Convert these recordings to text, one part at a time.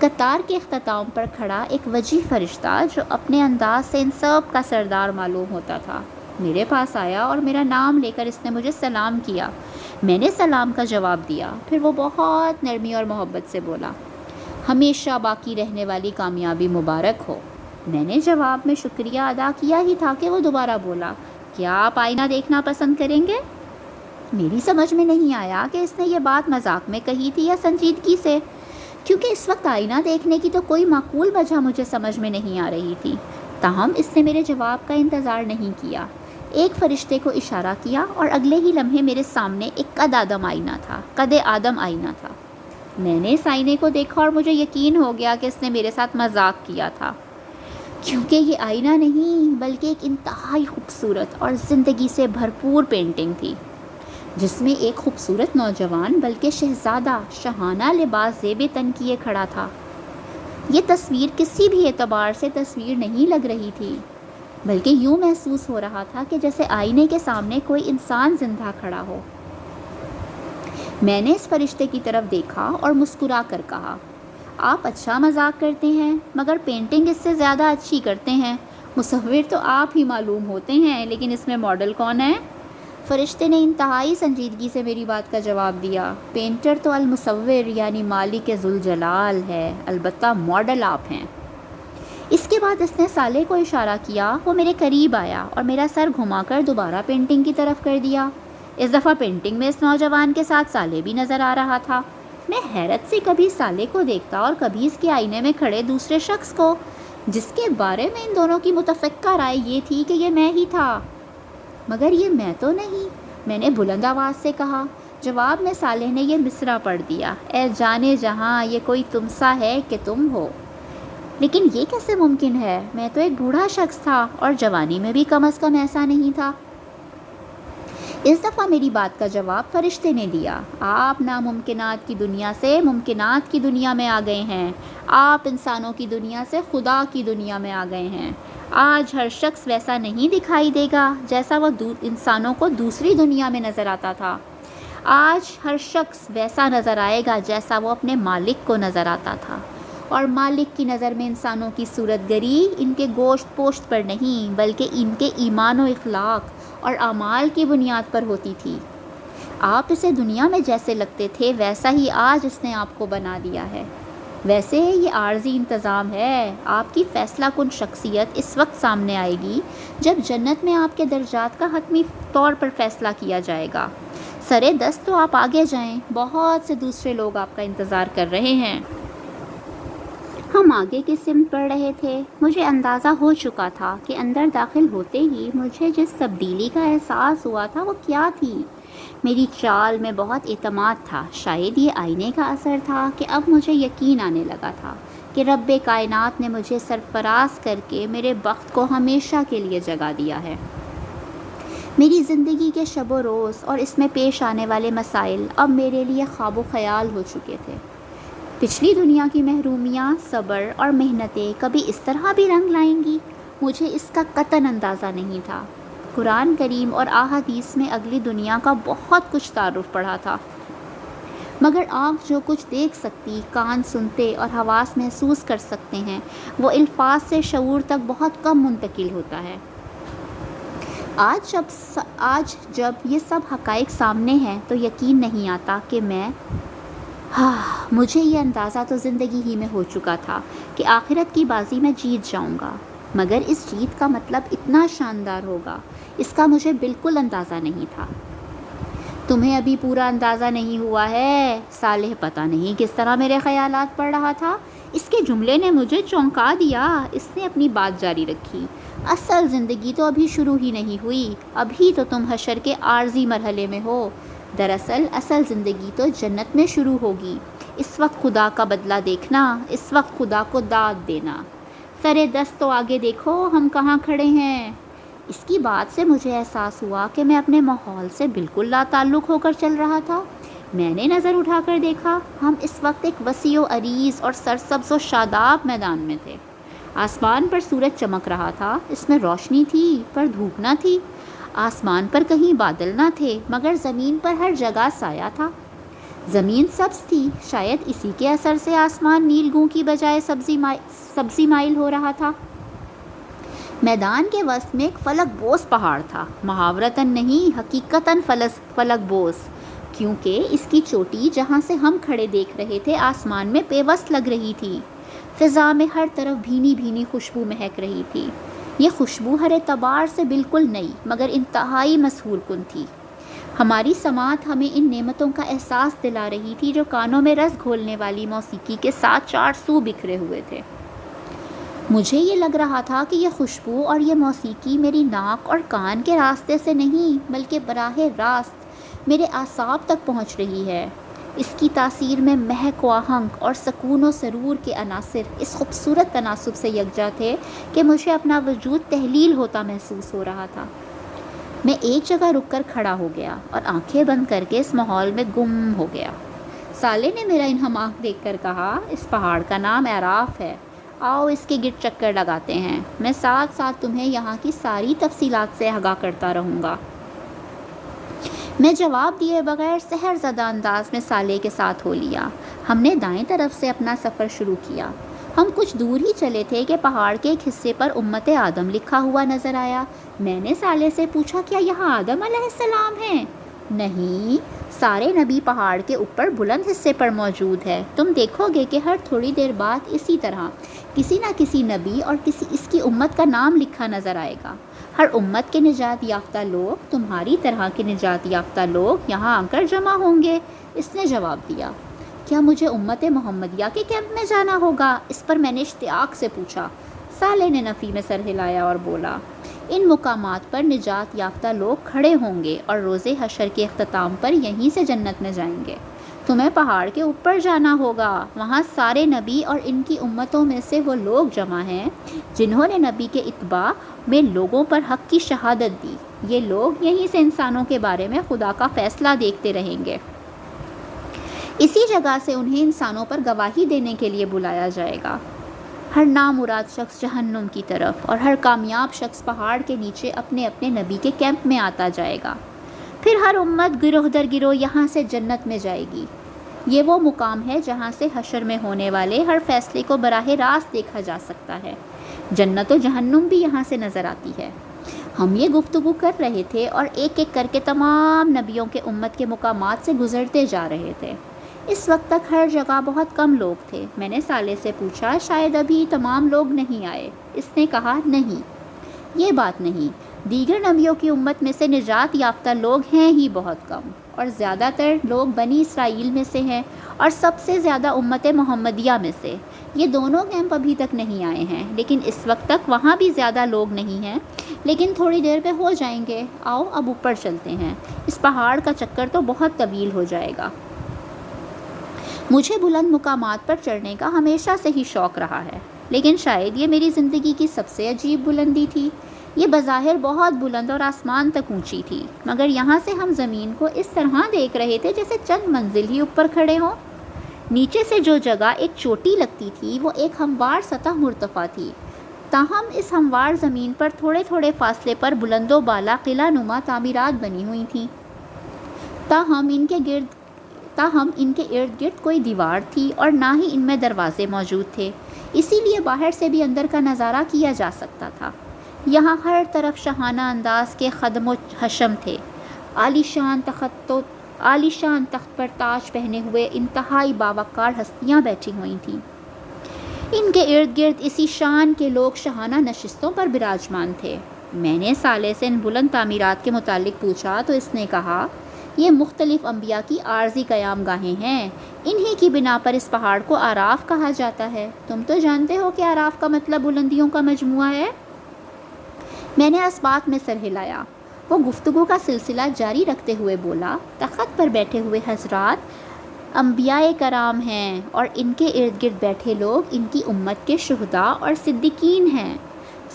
قطار کے اختتام پر کھڑا ایک وجیح فرشتہ جو اپنے انداز سے ان سب کا سردار معلوم ہوتا تھا میرے پاس آیا اور میرا نام لے کر اس نے مجھے سلام کیا۔ میں نے سلام کا جواب دیا۔ پھر وہ بہت نرمی اور محبت سے بولا، ہمیشہ باقی رہنے والی کامیابی مبارک ہو۔ میں نے جواب میں شکریہ ادا کیا ہی تھا کہ وہ دوبارہ بولا، کیا آپ آئینہ دیکھنا پسند کریں گے؟ میری سمجھ میں نہیں آیا کہ اس نے یہ بات مذاق میں کہی تھی یا سنجیدگی سے، کیونکہ اس وقت آئینہ دیکھنے کی تو کوئی معقول وجہ مجھے سمجھ میں نہیں آ رہی تھی۔ تاہم اس نے میرے جواب کا انتظار نہیں کیا، ایک فرشتے کو اشارہ کیا اور اگلے ہی لمحے میرے سامنے ایک قد آدم آئینہ تھا۔ میں نے اس آئینے کو دیکھا اور مجھے یقین ہو گیا کہ اس نے میرے ساتھ مذاق کیا تھا، کیونکہ یہ آئینہ نہیں بلکہ ایک انتہائی خوبصورت اور زندگی سے بھرپور پینٹنگ تھی، جس میں ایک خوبصورت نوجوان بلکہ شہزادہ شاہانہ لباس زیب تن کیے کھڑا تھا۔ یہ تصویر کسی بھی اعتبار سے تصویر نہیں لگ رہی تھی، بلکہ یوں محسوس ہو رہا تھا کہ جیسے آئینے کے سامنے کوئی انسان زندہ کھڑا ہو۔ میں نے اس فرشتے کی طرف دیکھا اور مسکرا کر کہا، آپ اچھا مذاق کرتے ہیں، مگر پینٹنگ اس سے زیادہ اچھی کرتے ہیں۔ مصور تو آپ ہی معلوم ہوتے ہیں، لیکن اس میں ماڈل کون ہے؟ فرشتے نے انتہائی سنجیدگی سے میری بات کا جواب دیا، پینٹر تو المصور یعنی مالک ذوالجلال ہے، البتہ ماڈل آپ ہیں۔ اس کے بعد اس نے سالے کو اشارہ کیا، وہ میرے قریب آیا اور میرا سر گھما کر دوبارہ پینٹنگ کی طرف کر دیا۔ اس دفعہ پینٹنگ میں اس نوجوان کے ساتھ سالے بھی نظر آ رہا تھا۔ میں حیرت سے کبھی سالے کو دیکھتا اور کبھی اس کے آئینے میں کھڑے دوسرے شخص کو، جس کے بارے میں ان دونوں کی متفقہ رائے یہ تھی کہ یہ میں ہی تھا، مگر یہ میں تو نہیں۔ میں نے بلند آواز سے کہا۔ جواب میں سالے نے یہ مصرع پڑھ دیا، اے جانے جہاں یہ کوئی تم سا ہے کہ تم ہو۔ لیکن یہ کیسے ممکن ہے؟ میں تو ایک بوڑھا شخص تھا اور جوانی میں بھی کم از کم ایسا نہیں تھا۔ اس دفعہ میری بات کا جواب فرشتے نے دیا، آپ ناممکنات کی دنیا سے ممکنات کی دنیا میں آ گئے ہیں، آپ انسانوں کی دنیا سے خدا کی دنیا میں آ گئے ہیں۔ آج ہر شخص ویسا نہیں دکھائی دے گا جیسا وہ انسانوں کو دوسری دنیا میں نظر آتا تھا، آج ہر شخص ویسا نظر آئے گا جیسا وہ اپنے مالک کو نظر آتا تھا، اور مالک کی نظر میں انسانوں کی صورت گری ان کے گوشت پوشت پر نہیں بلکہ ان کے ایمان و اخلاق اور اعمال کی بنیاد پر ہوتی تھی۔ آپ اسے دنیا میں جیسے لگتے تھے ویسا ہی آج اس نے آپ کو بنا دیا ہے۔ ویسے یہ عارضی انتظام ہے، آپ کی فیصلہ کن شخصیت اس وقت سامنے آئے گی جب جنت میں آپ کے درجات کا حتمی طور پر فیصلہ کیا جائے گا۔ سرے دست تو آپ آگے جائیں، بہت سے دوسرے لوگ آپ کا انتظار کر رہے ہیں۔ ہم آگے کی سمت بڑھ رہے تھے۔ مجھے اندازہ ہو چکا تھا کہ اندر داخل ہوتے ہی مجھے جس تبدیلی کا احساس ہوا تھا وہ کیا تھی۔ میری چال میں بہت اعتماد تھا، شاید یہ آئینے کا اثر تھا کہ اب مجھے یقین آنے لگا تھا کہ رب کائنات نے مجھے سرفراز کر کے میرے بخت کو ہمیشہ کے لیے جگا دیا ہے۔ میری زندگی کے شب و روز اور اس میں پیش آنے والے مسائل اب میرے لیے خواب و خیال ہو چکے تھے۔ پچھلی دنیا کی محرومیاں، صبر اور محنتیں کبھی اس طرح بھی رنگ لائیں گی، مجھے اس کا قطعاً اندازہ نہیں تھا۔ قرآن کریم اور احادیث میں اگلی دنیا کا بہت کچھ تعارف پڑھا تھا، مگر آنکھ جو کچھ دیکھ سکتی، کان سنتے اور حواس محسوس کر سکتے ہیں، وہ الفاظ سے شعور تک بہت کم منتقل ہوتا ہے۔ آج جب یہ سب حقائق سامنے ہیں تو یقین نہیں آتا کہ مجھے یہ اندازہ تو زندگی ہی میں ہو چکا تھا کہ آخرت کی بازی میں جیت جاؤں گا، مگر اس جیت کا مطلب اتنا شاندار ہوگا، اس کا مجھے بالکل اندازہ نہیں تھا۔ تمہیں ابھی پورا اندازہ نہیں ہوا ہے؟ صالح پتہ نہیں کس طرح میرے خیالات پڑھ رہا تھا، اس کے جملے نے مجھے چونکا دیا۔ اس نے اپنی بات جاری رکھی، اصل زندگی تو ابھی شروع ہی نہیں ہوئی، ابھی تو تم حشر کے عارضی مرحلے میں ہو، دراصل اصل زندگی تو جنت میں شروع ہوگی۔ اس وقت خدا کا بدلہ دیکھنا، اس وقت خدا کو داد دینا۔ سرے دست تو آگے دیکھو، ہم کہاں کھڑے ہیں۔ اس کی بات سے مجھے احساس ہوا کہ میں اپنے ماحول سے بالکل لا تعلق ہو کر چل رہا تھا۔ میں نے نظر اٹھا کر دیکھا، ہم اس وقت ایک وسیع و عریض اور سرسبز و شاداب میدان میں تھے۔ آسمان پر سورج چمک رہا تھا، اس میں روشنی تھی پر دھوپ نہ تھی۔ آسمان پر کہیں بادل نہ تھے، مگر زمین پر ہر جگہ سایہ تھا۔ زمین سبز تھی، شاید اسی کے اثر سے آسمان نیلگوں کی بجائے سبزی مائل ہو رہا تھا۔ میدان کے وسط میں ایک فلک بوس پہاڑ تھا، محاورتاً نہیں حقیقتاً فلک بوس، کیونکہ اس کی چوٹی جہاں سے ہم کھڑے دیکھ رہے تھے آسمان میں پیوست لگ رہی تھی۔ فضا میں ہر طرف بھینی بھینی خوشبو مہک رہی تھی۔ یہ خوشبو ہر اعتبار سے بالکل نئی مگر انتہائی مسحور کن تھی۔ ہماری سماعت ہمیں ان نعمتوں کا احساس دلا رہی تھی جو کانوں میں رس گھولنے والی موسیقی کے ساتھ چار سو بکھرے ہوئے تھے۔ مجھے یہ لگ رہا تھا کہ یہ خوشبو اور یہ موسیقی میری ناک اور کان کے راستے سے نہیں بلکہ براہ راست میرے اعصاب تک پہنچ رہی ہے۔ اس کی تاثیر میں مہک و آہنگ اور سکون و سرور کے عناصر اس خوبصورت تناسب سے یکجا تھے کہ مجھے اپنا وجود تحلیل ہوتا محسوس ہو رہا تھا۔ میں ایک جگہ رک کر کھڑا ہو گیا اور آنکھیں بند کر کے اس ماحول میں گم ہو گیا۔ سالے نے میرا انہماک دیکھ کر کہا، اس پہاڑ کا نام اعراف ہے، آؤ اس کے گرد چکر لگاتے ہیں، میں ساتھ ساتھ تمہیں یہاں کی ساری تفصیلات سے آگاہ کرتا رہوں گا۔ میں جواب دیے بغیر سحر زدہ انداز میں سالے کے ساتھ ہو لیا۔ ہم نے دائیں طرف سے اپنا سفر شروع کیا۔ ہم کچھ دور ہی چلے تھے کہ پہاڑ کے ایک حصے پر امت آدم لکھا ہوا نظر آیا۔ میں نے سالے سے پوچھا، کیا یہاں آدم علیہ السلام ہیں؟ نہیں، سارے نبی پہاڑ کے اوپر بلند حصے پر موجود ہے۔ تم دیکھو گے کہ ہر تھوڑی دیر بعد اسی طرح کسی نہ کسی نبی اور اس کی امت کا نام لکھا نظر آئے گا۔ ہر امت کے نجات یافتہ لوگ، تمہاری طرح کے نجات یافتہ لوگ یہاں آ کر جمع ہوں گے۔ اس نے جواب دیا، کیا مجھے امت محمدیہ کے کیمپ میں جانا ہوگا؟ اس پر میں نے اشتیاق سے پوچھا۔ سالے نے نفی میں سر ہلایا اور بولا، ان مقامات پر نجات یافتہ لوگ کھڑے ہوں گے اور روز حشر کے اختتام پر یہیں سے جنت میں جائیں گے۔ تمہیں پہاڑ کے اوپر جانا ہوگا، وہاں سارے نبی اور ان کی امتوں میں سے وہ لوگ جمع ہیں جنہوں نے نبی کے اتباع میں لوگوں پر حق کی شہادت دی۔ یہ لوگ یہیں سے انسانوں کے بارے میں خدا کا فیصلہ دیکھتے رہیں گے۔ اسی جگہ سے انہیں انسانوں پر گواہی دینے کے لیے بلایا جائے گا۔ ہر نامراد شخص جہنم کی طرف اور ہر کامیاب شخص پہاڑ کے نیچے اپنے اپنے نبی کے کیمپ میں آتا جائے گا۔ پھر ہر امت گروہ در گروہ یہاں سے جنت میں جائے گی۔ یہ وہ مقام ہے جہاں سے حشر میں ہونے والے ہر فیصلے کو براہ راست دیکھا جا سکتا ہے۔ جنت و جہنم بھی یہاں سے نظر آتی ہے۔ ہم یہ گفتگو کر رہے تھے اور ایک ایک کر کے تمام نبیوں کے امت کے مقامات سے گزرتے جا رہے تھے۔ اس وقت تک ہر جگہ بہت کم لوگ تھے۔ میں نے سالے سے پوچھا، شاید ابھی تمام لوگ نہیں آئے؟ اس نے کہا، نہیں، یہ بات نہیں، دیگر نبیوں کی امت میں سے نجات یافتہ لوگ ہیں ہی بہت کم، اور زیادہ تر لوگ بنی اسرائیل میں سے ہیں اور سب سے زیادہ امت محمدیہ میں سے۔ یہ دونوں کیمپ ابھی تک نہیں آئے ہیں، لیکن اس وقت تک وہاں بھی زیادہ لوگ نہیں ہیں، لیکن تھوڑی دیر پہ ہو جائیں گے۔ آؤ اب اوپر چلتے ہیں، اس پہاڑ کا چکر تو بہت طویل ہو جائے گا۔ مجھے بلند مقامات پر چڑھنے کا ہمیشہ سے ہی شوق رہا ہے، لیکن شاید یہ میری زندگی کی سب سے عجیب بلندی تھی۔ یہ بظاہر بہت بلند اور آسمان تک اونچی تھی، مگر یہاں سے ہم زمین کو اس طرح دیکھ رہے تھے جیسے چند منزل ہی اوپر کھڑے ہوں۔ نیچے سے جو جگہ ایک چوٹی لگتی تھی وہ ایک ہموار سطح مرتفع تھی، تاہم اس ہموار زمین پر تھوڑے تھوڑے فاصلے پر بلند و بالا قلعہ نما تعمیرات بنی ہوئی تھیں۔ تاہم ان کے ارد گرد کوئی دیوار تھی اور نہ ہی ان میں دروازے موجود تھے، اسی لیے باہر سے بھی اندر کا نظارہ کیا جا سکتا تھا۔ یہاں ہر طرف شاہانہ انداز کے خدم و حشم تھے۔ عالیشان تخت پر تاج پہنے ہوئے انتہائی باوقار ہستیاں بیٹھی ہوئی تھیں۔ ان کے ارد گرد اسی شان کے لوگ شاہانہ نشستوں پر براجمان تھے۔ میں نے سالے سے ان بلند تعمیرات کے متعلق پوچھا تو اس نے کہا، یہ مختلف انبیاء کی عارضی قیام گاہیں ہیں، انہی کی بنا پر اس پہاڑ کو اعراف کہا جاتا ہے۔ تم تو جانتے ہو کہ اعراف کا مطلب بلندیوں کا مجموعہ ہے۔ میں نے اس بات میں سر ہلایا۔ وہ گفتگو کا سلسلہ جاری رکھتے ہوئے بولا، تخت پر بیٹھے ہوئے حضرات انبیاء کرام ہیں اور ان کے ارد گرد بیٹھے لوگ ان کی امت کے شہداء اور صدیقین ہیں۔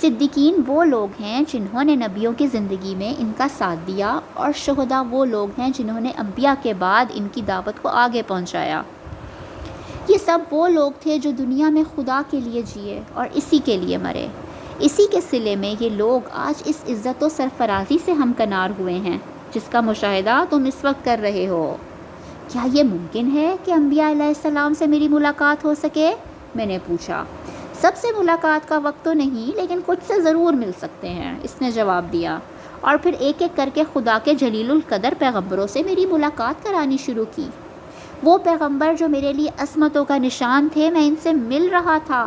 صدیقین وہ لوگ ہیں جنہوں نے نبیوں کی زندگی میں ان کا ساتھ دیا، اور شہداء وہ لوگ ہیں جنہوں نے انبیاء کے بعد ان کی دعوت کو آگے پہنچایا۔ یہ سب وہ لوگ تھے جو دنیا میں خدا کے لیے جیے اور اسی کے لیے مرے۔ اسی کے صلے میں یہ لوگ آج اس عزت و سرفرازی سے ہمکنار ہوئے ہیں جس کا مشاہدہ تم اس وقت کر رہے ہو۔ کیا یہ ممکن ہے کہ انبیاء علیہ السلام سے میری ملاقات ہو سکے؟ میں نے پوچھا۔ سب سے ملاقات کا وقت تو نہیں، لیکن کچھ سے ضرور مل سکتے ہیں، اس نے جواب دیا، اور پھر ایک ایک کر کے خدا کے جلیل القدر پیغمبروں سے میری ملاقات کرانی شروع کی۔ وہ پیغمبر جو میرے لیے عظمتوں کا نشان تھے، میں ان سے مل رہا تھا۔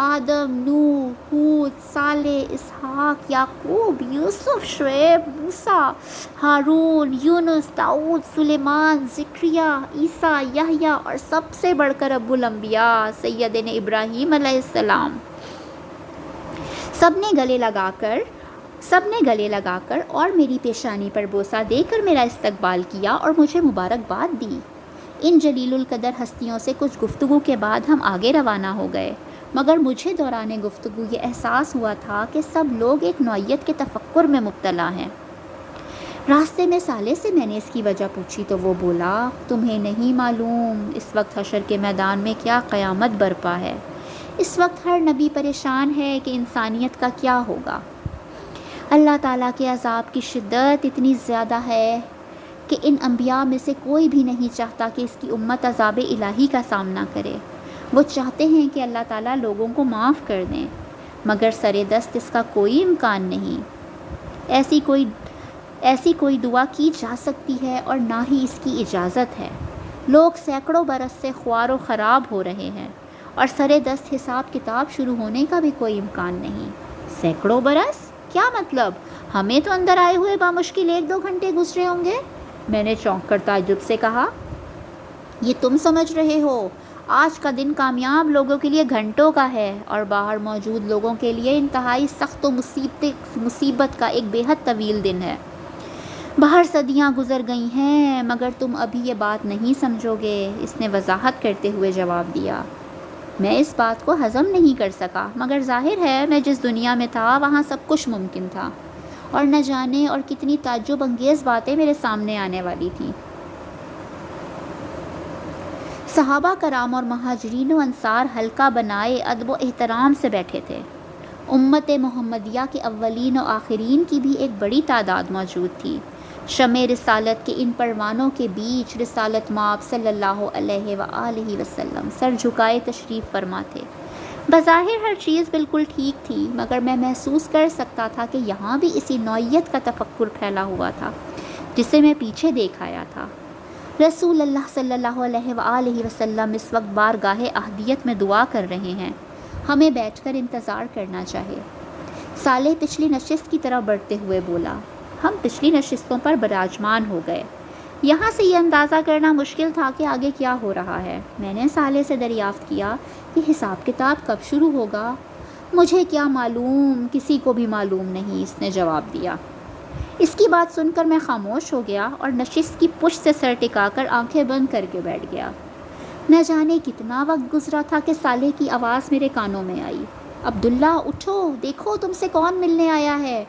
آدم، نوح، ہود، صالح، اسحاق، یعقوب، یوسف، شعیب، موسیٰ، ہارون، یونس، داؤد، سلیمان، زکریا، عیسیٰ، یحییٰ، اور سب سے بڑھ کر ابو الانبیاء سیدنا ابراہیم علیہ السلام۔ سب نے گلے لگا کر اور میری پیشانی پر بوسہ دے کر میرا استقبال کیا اور مجھے مبارکباد دی۔ ان جلیل القدر ہستیوں سے کچھ گفتگو کے بعد ہم آگے روانہ ہو گئے، مگر مجھے دوران گفتگو یہ احساس ہوا تھا کہ سب لوگ ایک نوعیت کے تفکر میں مبتلا ہیں۔ راستے میں صالح سے میں نے اس کی وجہ پوچھی تو وہ بولا، تمہیں نہیں معلوم اس وقت حشر کے میدان میں کیا قیامت برپا ہے۔ اس وقت ہر نبی پریشان ہے کہ انسانیت کا کیا ہوگا۔ اللہ تعالیٰ کے عذاب کی شدت اتنی زیادہ ہے کہ ان انبیاء میں سے کوئی بھی نہیں چاہتا کہ اس کی امت عذاب الہی کا سامنا کرے۔ وہ چاہتے ہیں کہ اللہ تعالیٰ لوگوں کو معاف کر دیں، مگر سرے دست اس کا کوئی امکان نہیں۔ ایسی کوئی دعا کی جا سکتی ہے اور نہ ہی اس کی اجازت ہے۔ لوگ سینکڑوں برس سے خوار و خراب ہو رہے ہیں اور سرے دست حساب کتاب شروع ہونے کا بھی کوئی امکان نہیں۔ سینکڑوں برس؟ کیا مطلب؟ ہمیں تو اندر آئے ہوئے بامشکل 1-2 گھنٹے گزرے ہوں گے، میں نے چونک کر تعجب سے کہا۔ یہ تم سمجھ رہے ہو، آج کا دن کامیاب لوگوں کے لیے گھنٹوں کا ہے اور باہر موجود لوگوں کے لیے انتہائی سخت و مصیبت کا ایک بے حد طویل دن ہے۔ باہر صدیاں گزر گئی ہیں مگر تم ابھی یہ بات نہیں سمجھو گے، اس نے وضاحت کرتے ہوئے جواب دیا۔ میں اس بات کو ہضم نہیں کر سکا، مگر ظاہر ہے میں جس دنیا میں تھا وہاں سب کچھ ممکن تھا، اور نہ جانے اور کتنی تعجب انگیز باتیں میرے سامنے آنے والی تھیں۔ صحابہ کرام اور مہاجرین و انصار حلقہ بنائے ادب و احترام سے بیٹھے تھے۔ امت محمدیہ کے اولین و آخرین کی بھی ایک بڑی تعداد موجود تھی۔ شمع رسالت کے ان پروانوں کے بیچ رسالت مآب صلی اللہ علیہ وآلہ وسلم سر جھکائے تشریف فرما تھے۔ بظاہر ہر چیز بالکل ٹھیک تھی، مگر میں محسوس کر سکتا تھا کہ یہاں بھی اسی نوعیت کا تفکر پھیلا ہوا تھا جسے میں پیچھے دیکھ آیا تھا۔ رسول اللہ صلی اللہ علیہ وآلہ وسلم اس وقت بارگاہ احدیت میں دعا کر رہے ہیں، ہمیں بیٹھ کر انتظار کرنا چاہیے۔ صالح پچھلی نشست کی طرف بڑھتے ہوئے بولا۔ ہم پچھلی نشستوں پر براجمان ہو گئے۔ یہاں سے یہ اندازہ کرنا مشکل تھا کہ آگے کیا ہو رہا ہے۔ میں نے صالح سے دریافت کیا کہ حساب کتاب کب شروع ہوگا؟ مجھے کیا معلوم، کسی کو بھی معلوم نہیں، اس نے جواب دیا۔ اس کی بات سن کر میں خاموش ہو گیا اور نشست کی پشت سے سر ٹکا کر آنکھیں بند کر کے بیٹھ گیا۔ نہ جانے کتنا وقت گزرا تھا کہ صالح کی آواز میرے کانوں میں آئی، عبداللہ اٹھو، دیکھو تم سے کون ملنے آیا ہے۔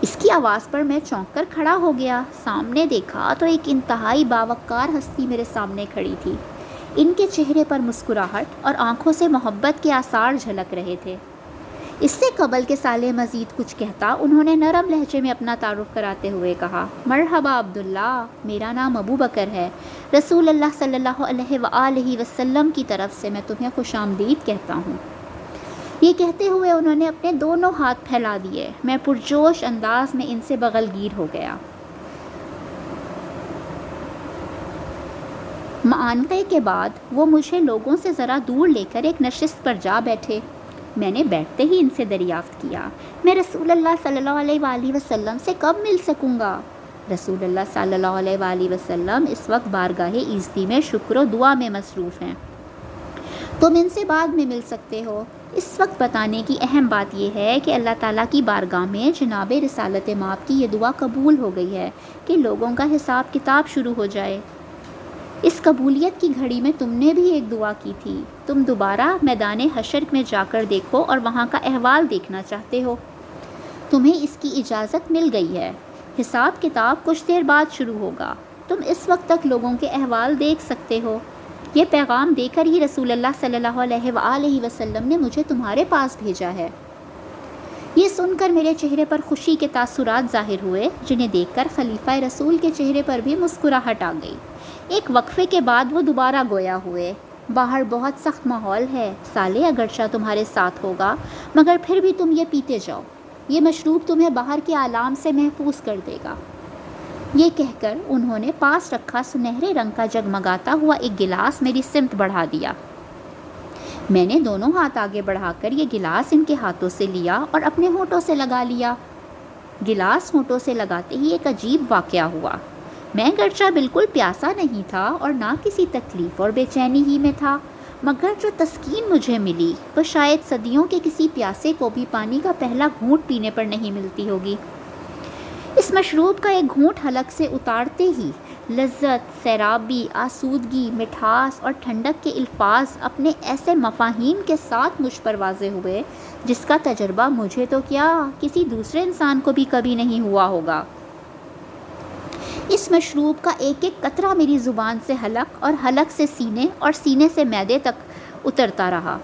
اس کی آواز پر میں چونک کر کھڑا ہو گیا۔ سامنے دیکھا تو ایک انتہائی باوقار ہستی میرے سامنے کھڑی تھی۔ ان کے چہرے پر مسکراہٹ اور آنکھوں سے محبت کے آثار جھلک رہے تھے۔ اس سے قبل کہ صالح مزید کچھ کہتا، انہوں نے نرم لہجے میں اپنا تعارف کراتے ہوئے کہا، مرحبا عبداللہ، میرا نام ابو بکر ہے، رسول اللہ صلی اللہ علیہ وآلہ وسلم کی طرف سے میں تمہیں خوش آمدید کہتا ہوں۔ یہ کہتے ہوئے انہوں نے اپنے دونوں ہاتھ پھیلا دیے۔ میں پرجوش انداز میں ان سے بغل گیر ہو گیا۔ معانقے کے بعد وہ مجھے لوگوں سے ذرا دور لے کر ایک نشست پر جا بیٹھے۔ میں نے بیٹھتے ہی ان سے دریافت کیا، میں رسول اللہ صلی اللہ علیہ وآلہ وسلم سے کب مل سکوں گا؟ رسول اللہ صلی اللہ علیہ وآلہ وسلم اس وقت بارگاہ ایزدی میں شکر و دعا میں مصروف ہیں، تم ان سے بعد میں مل سکتے ہو۔ اس وقت بتانے کی اہم بات یہ ہے کہ اللہ تعالیٰ کی بارگاہ میں جناب رسالت مآب کی یہ دعا قبول ہو گئی ہے کہ لوگوں کا حساب کتاب شروع ہو جائے۔ اس قبولیت کی گھڑی میں تم نے بھی ایک دعا کی تھی، تم دوبارہ میدان حشر میں جا کر دیکھو اور وہاں کا احوال دیکھنا چاہتے ہو، تمہیں اس کی اجازت مل گئی ہے۔ حساب کتاب کچھ دیر بعد شروع ہوگا، تم اس وقت تک لوگوں کے احوال دیکھ سکتے ہو۔ یہ پیغام دے کر ہی رسول اللہ صلی اللہ علیہ وآلہ وسلم نے مجھے تمہارے پاس بھیجا ہے۔ یہ سن کر میرے چہرے پر خوشی کے تاثرات ظاہر ہوئے، جنہیں دیکھ کر خلیفہ رسول کے چہرے پر بھی مسکراہٹ آ گئی۔ ایک وقفے کے بعد وہ دوبارہ گویا ہوئے، باہر بہت سخت ماحول ہے سالے، اگرچہ تمہارے ساتھ ہوگا مگر پھر بھی تم یہ پیتے جاؤ، یہ مشروب تمہیں باہر کے عالم سے محفوظ کر دے گا۔ یہ کہہ کر انہوں نے پاس رکھا سنہرے رنگ کا جگمگاتا ہوا ایک گلاس میری سمت بڑھا دیا۔ میں نے دونوں ہاتھ آگے بڑھا کر یہ گلاس ان کے ہاتھوں سے لیا اور اپنے ہونٹوں سے لگا لیا۔ گلاس ہونٹوں سے لگاتے ہی ایک عجیب واقعہ ہوا۔ میں گرچہ بالکل پیاسا نہیں تھا اور نہ کسی تکلیف اور بے چینی ہی میں تھا، مگر جو تسکین مجھے ملی وہ شاید صدیوں کے کسی پیاسے کو بھی پانی کا پہلا گھونٹ پینے پر نہیں ملتی ہوگی۔ اس مشروب کا ایک گھونٹ حلق سے اتارتے ہی لذت، سیرابی، آسودگی، مٹھاس اور ٹھنڈک کے الفاظ اپنے ایسے مفاہیم کے ساتھ مجھ پر واضح ہوئے جس کا تجربہ مجھے تو کیا کسی دوسرے انسان کو بھی کبھی نہیں ہوا ہوگا۔ اس مشروب کا ایک ایک قطرہ میری زبان سے حلق اور حلق سے سینے اور سینے سے معدے تک اترتا رہا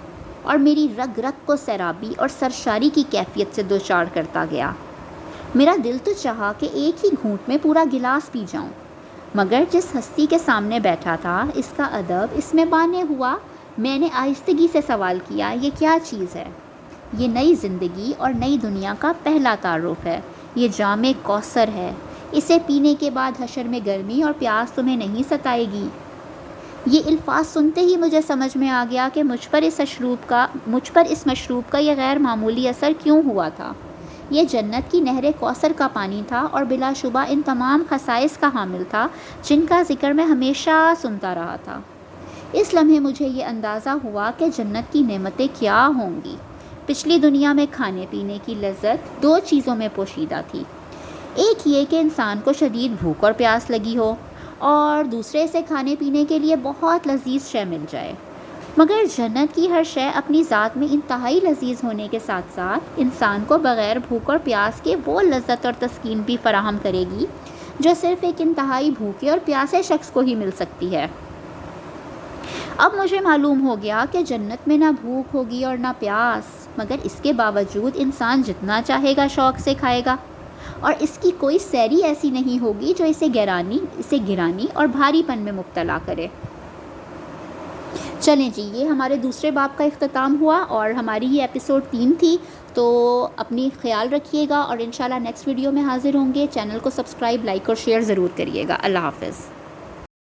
اور میری رگ رگ کو سیرابی اور سرشاری کی کیفیت سے دوچار کرتا گیا۔ میرا دل تو چاہا کہ ایک ہی گھونٹ میں پورا گلاس پی جاؤں، مگر جس ہستی کے سامنے بیٹھا تھا اس کا ادب اس میں بانے ہوا۔ میں نے آہستگی سے سوال کیا، یہ کیا چیز ہے؟ یہ نئی زندگی اور نئی دنیا کا پہلا تعارف ہے، یہ جام کوثر ہے، اسے پینے کے بعد حشر میں گرمی اور پیاس تمہیں نہیں ستائے گی۔ یہ الفاظ سنتے ہی مجھے سمجھ میں آ گیا کہ مجھ پر اس مشروب کا یہ غیر معمولی اثر کیوں ہوا تھا۔ یہ جنت کی نہر کوثر کا پانی تھا اور بلا شبہ ان تمام خصائص کا حامل تھا جن کا ذکر میں ہمیشہ سنتا رہا تھا۔ اس لمحے مجھے یہ اندازہ ہوا کہ جنت کی نعمتیں کیا ہوں گی۔ پچھلی دنیا میں کھانے پینے کی لذت دو چیزوں میں پوشیدہ تھی، ایک یہ کہ انسان کو شدید بھوک اور پیاس لگی ہو اور دوسرے سے کھانے پینے کے لیے بہت لذیذ شے مل جائے، مگر جنت کی ہر شے اپنی ذات میں انتہائی لذیذ ہونے کے ساتھ ساتھ انسان کو بغیر بھوک اور پیاس کے وہ لذت اور تسکین بھی فراہم کرے گی جو صرف ایک انتہائی بھوکے اور پیاسے شخص کو ہی مل سکتی ہے۔ اب مجھے معلوم ہو گیا کہ جنت میں نہ بھوک ہوگی اور نہ پیاس، مگر اس کے باوجود انسان جتنا چاہے گا شوق سے کھائے گا، اور اس کی کوئی سیری ایسی نہیں ہوگی جو اسے گرانی اور بھاری پن میں مبتلا کرے۔ چلیں جی، یہ ہمارے دوسرے باب کا اختتام ہوا اور ہماری یہ ایپیسوڈ 3 تھی، تو اپنی خیال رکھیے گا اور انشاءاللہ نیکسٹ ویڈیو میں حاضر ہوں گے۔ چینل کو سبسکرائب، لائک اور شیئر ضرور کریے گا۔ اللہ حافظ۔